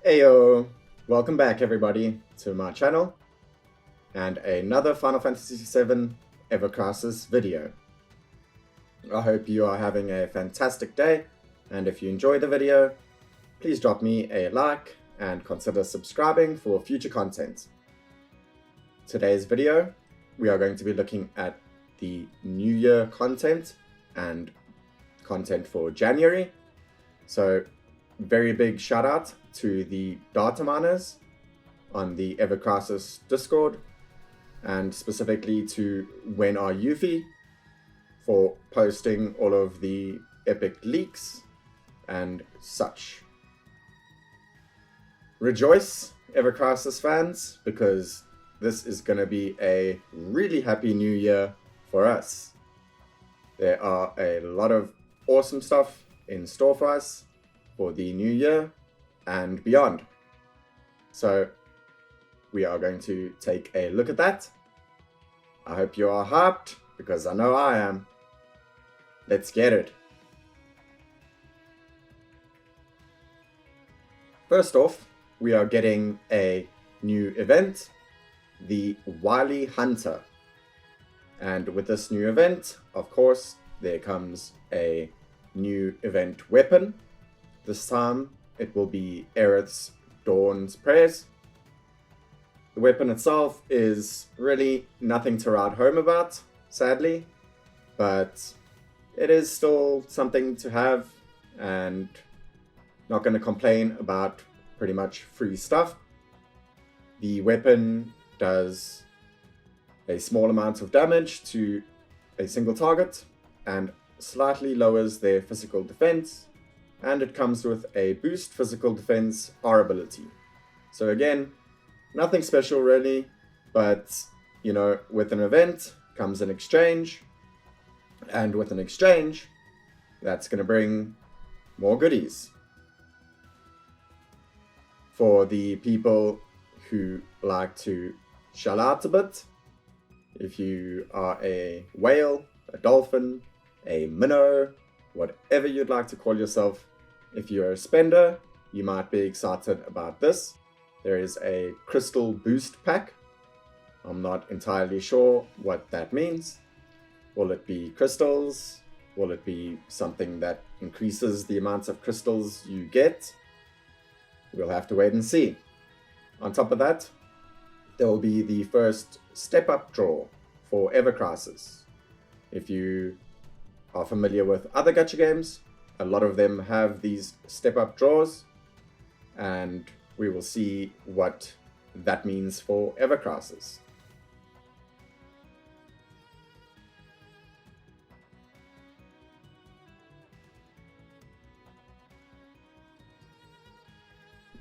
Heyo! Welcome back everybody to my channel and another Final Fantasy VII Ever Crisis video. I hope you are having a fantastic day, and if you enjoy the video, please drop me a like and consider subscribing for future content. Today's video, we are going to be looking at the New Year content and content for January. So very big shout out to the data miners on the Ever Crisis Discord, and specifically to When Are Yuffie for posting all of the epic leaks and such. Rejoice, Ever Crisis fans, because this is going to be a really happy new year for us. There are a lot of awesome stuff in store for us for the new year and beyond. So we are going to take a look at that. I hope you are hyped, because I know I am. Let's get it. First off, we are getting a new event, the Wily Hunter. And with this new event, of course, there comes a new event weapon. This time, it will be Aerith's Dawn's Prayers. The weapon itself is really nothing to write home about, sadly, but it is still something to have, and not going to complain about pretty much free stuff. The weapon does a small amount of damage to a single target and slightly lowers their physical defense, and it comes with a boost physical defense R ability. So again, nothing special really, but you know, with an event comes an exchange, and with an exchange, that's going to bring more goodies. For the people who like to shell out a bit, if you are a whale, a dolphin, a minnow, whatever you'd like to call yourself, if you're a spender, you might be excited about this. There is a crystal boost pack. I'm not entirely sure what that means. Will it be crystals? Will it be something that increases the amount of crystals you get? We'll have to wait and see. On top of that, there will be the first step-up draw for Ever Crisis. If you are familiar with other gacha games, a lot of them have these step-up draws, and we will see what that means for Ever Crisis.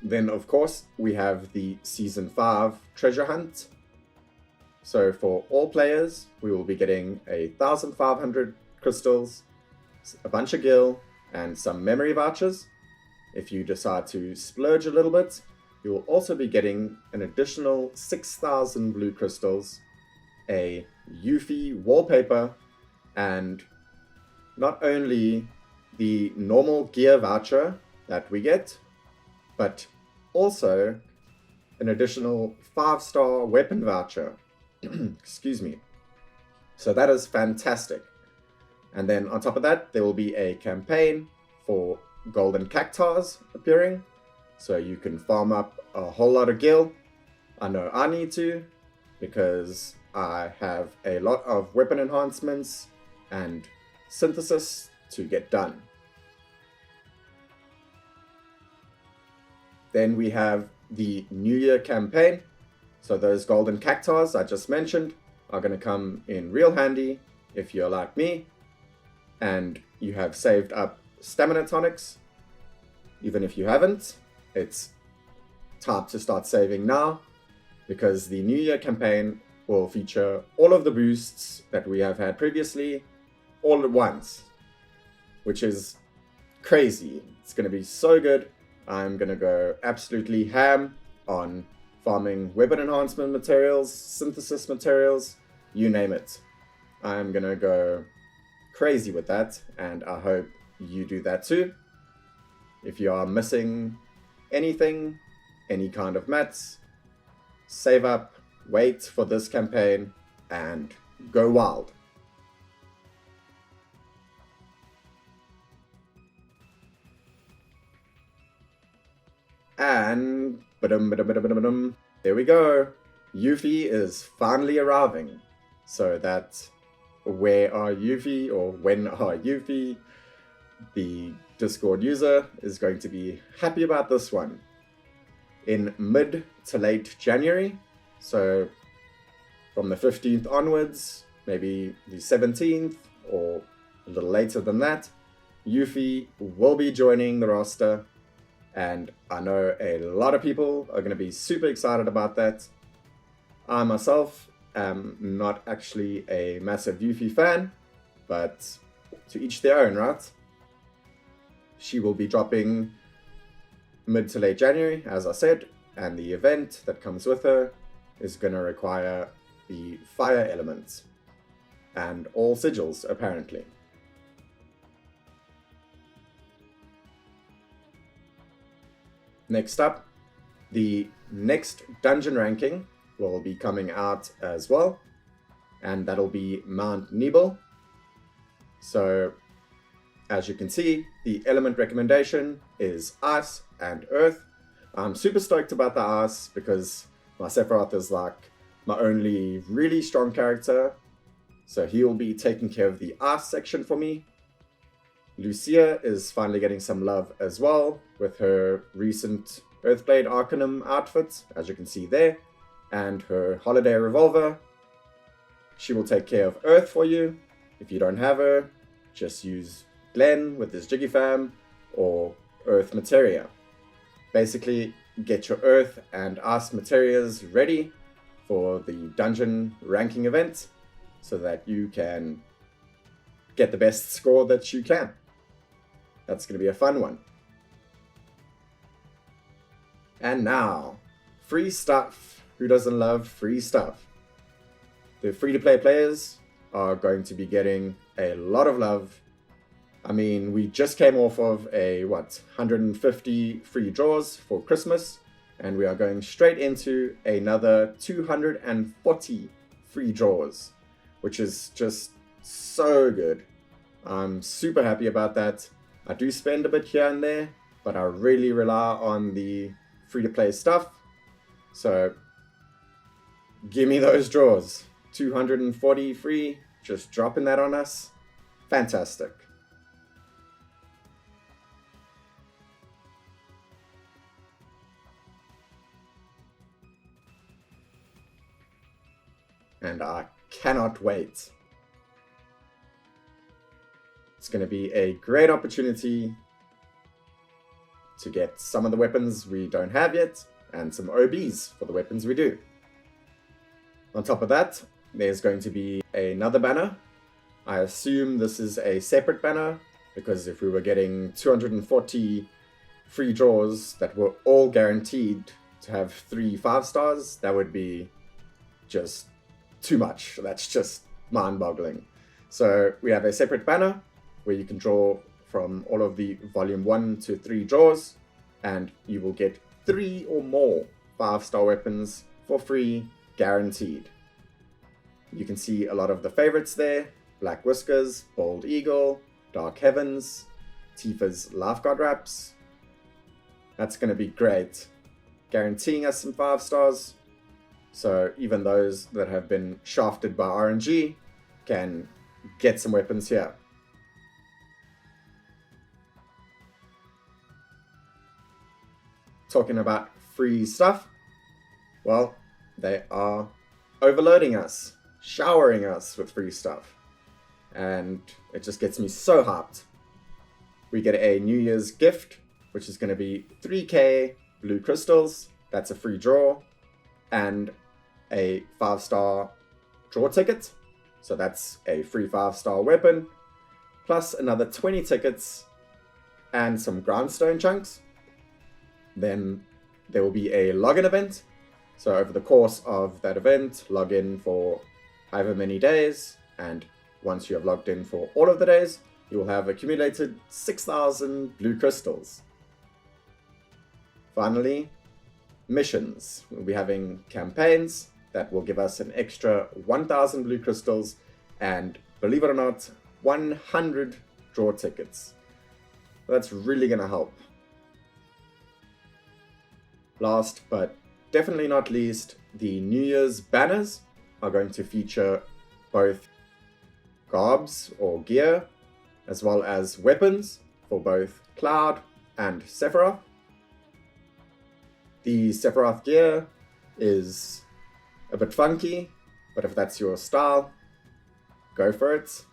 Then, of course, we have the Season 5 treasure hunt. So for all players, we will be getting 1,500 crystals, a bunch of gil, and some memory vouchers. If you decide to splurge a little bit, you will also be getting an additional 6,000 blue crystals, a Yuffie wallpaper, and not only the normal gear voucher that we get, but also an additional 5-star weapon voucher. Excuse me. So that is fantastic. And then on top of that, there will be a campaign for golden Cactuars appearing. So you can farm up a whole lot of gil. I know I need to, because I have a lot of weapon enhancements and synthesis to get done. Then we have the New Year campaign. So those golden Cactuars I just mentioned are going to come in real handy if you're like me and you have saved up stamina tonics. Even if you haven't, it's time to start saving now, because the New Year campaign will feature all of the boosts that we have had previously all at once, which is crazy. It's going to be so good. I'm going to go absolutely ham on farming weapon enhancement materials, synthesis materials, you name it. I'm going to go crazy with that, and I hope you do that too. If you are missing anything, any kind of mats, save up, wait for this campaign, and go wild. And there we go. Yuffie is finally arriving. So that where are Yuffie, or when are Yuffie, the Discord user is going to be happy about this one. In mid to late January, so from the 15th onwards, maybe the 17th or a little later than that, Yuffie will be joining the roster, and I know a lot of people are going to be super excited about that. I myself am not actually a massive Yuffie fan, but to each their own, right? She will be dropping mid to late January, as I said, and the event that comes with her is going to require the fire element and all sigils, apparently. Next up, the next dungeon ranking will be coming out as well, and that'll be Mount Nebel. So, as you can see, the element recommendation is Ice and Earth. I'm super stoked about the Ice because my Sephiroth is like my only really strong character, so he will be taking care of the Ice section for me. Lucia is finally getting some love as well with her recent Earthblade Arcanum outfit, as you can see there, and her Holiday Revolver. She will take care of Earth for you. If you don't have her, just use Glenn with his Jiggy Fam or Earth Materia. Basically, get your Earth and Ice Materias ready for the dungeon ranking event so that you can get the best score that you can. That's going to be a fun one. And now, free stuff. Who doesn't love free stuff? The free-to-play players are going to be getting a lot of love. I mean, we just came off of a, 150 free draws for Christmas, and we are going straight into another 240 free draws, which is just so good. I'm super happy about that. I do spend a bit here and there, but I really rely on the free-to-play stuff. So, give me those draws. 240 free, just dropping that on us. Fantastic. And I cannot wait. It's going to be a great opportunity to get some of the weapons we don't have yet, and some OBs for the weapons we do. On top of that, there's going to be another banner. I assume this is a separate banner, because if we were getting 240 free draws that were all guaranteed to have 3 5-stars, that would be just too much. That's just mind-boggling. So we have a separate banner where you can draw from all of the volume 1 to 3 draws, and you will get 3 or more 5-star weapons for free, guaranteed. You can see a lot of the favorites there: Black Whiskers, Bald Eagle, Dark Heavens, Tifa's Lifeguard Wraps. That's going to be great, guaranteeing us some 5-stars. So even those that have been shafted by RNG can get some weapons here. Talking about free stuff, well, they are overloading us, showering us with free stuff, and it just gets me so hyped. We get a New Year's gift, which is going to be 3k blue crystals. That's a free draw, and a 5-star draw ticket, so that's a free 5-star weapon, plus another 20 tickets and some grindstone chunks. Then there will be a login event. So over the course of that event, log in for however many days, and once you have logged in for all of the days, you will have accumulated 6,000 blue crystals. Finally, missions. We'll be having campaigns that will give us an extra 1,000 blue crystals and, believe it or not, 100 draw tickets. That's really going to help. Last but definitely not least, the New Year's banners are going to feature both garbs or gear, as well as weapons for both Cloud and Sephiroth. The Sephiroth gear is a bit funky, but if that's your style, go for it.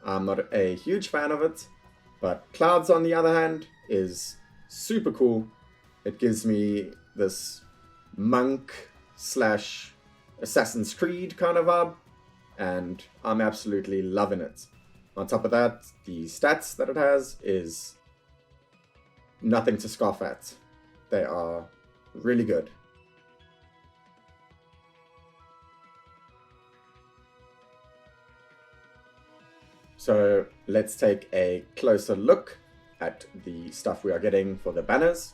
I'm not a huge fan of it, but Cloud's on the other hand is super cool. It gives me this monk slash Assassin's Creed kind of vibe, and I'm absolutely loving it. On top of that, the stats that it has is nothing to scoff at. They are really good. So let's take a closer look at the stuff we are getting for the banners.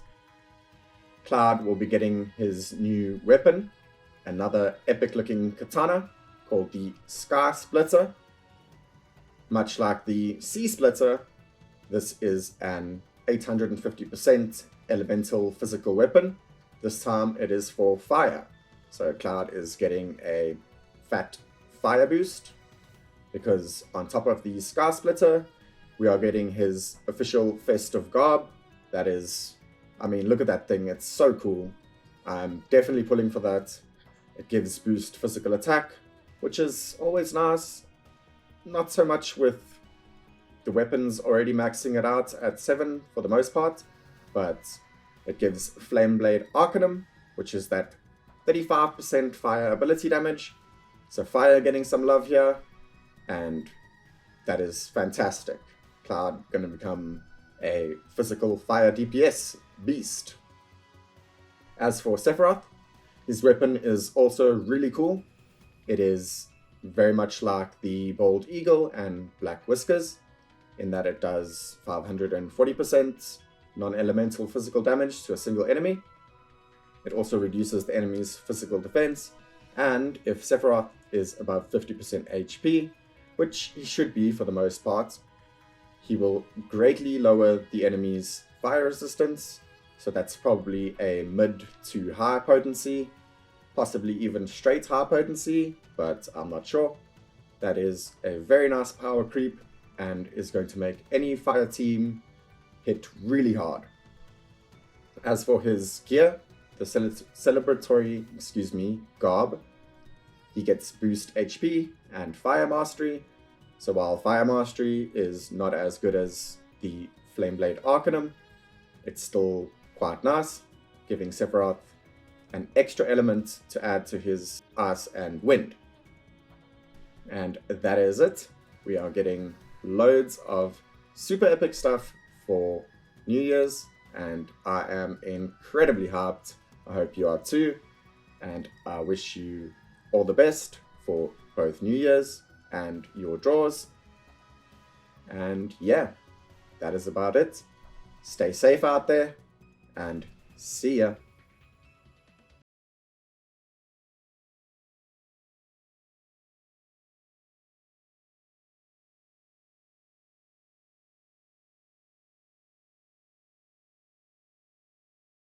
Cloud will be getting his new weapon, another epic looking katana called the Sky Splitter. Much like the Sea Splitter, this is an 850% elemental physical weapon. This time it is for fire. So Cloud is getting a fat fire boost, because on top of the Sky Splitter, we are getting his official festive garb. That is, I mean, look at that thing, it's so cool. I'm definitely pulling for that. It gives boost physical attack, which is always nice. Not so much with the weapons already maxing it out at 7 for the most part, but it gives Flame Blade Arcanum, which is that 35% fire ability damage. So fire getting some love here, and that is fantastic. Cloud going to become a physical fire DPS beast. As for Sephiroth, his weapon is also really cool. It is very much like the Bold Eagle and Black Whiskers, in that it does 540% non-elemental physical damage to a single enemy. It also reduces the enemy's physical defense, and if Sephiroth is above 50% HP, which he should be for the most part, he will greatly lower the enemy's fire resistance, so that's probably a mid to high potency, possibly even straight high potency, but I'm not sure. That is a very nice power creep and is going to make any fire team hit really hard. As for his gear, the celebratory, garb, he gets boost HP and fire mastery. So while fire mastery is not as good as the Flame Blade Arcanum, it's still quite nice, giving Sephiroth an extra element to add to his ice and wind. And that is it. We are getting loads of super epic stuff for New Year's, and I am incredibly hyped. I hope you are too, and I wish you all the best for both New Year's and your draws. And yeah, that is about it. Stay safe out there, and see ya.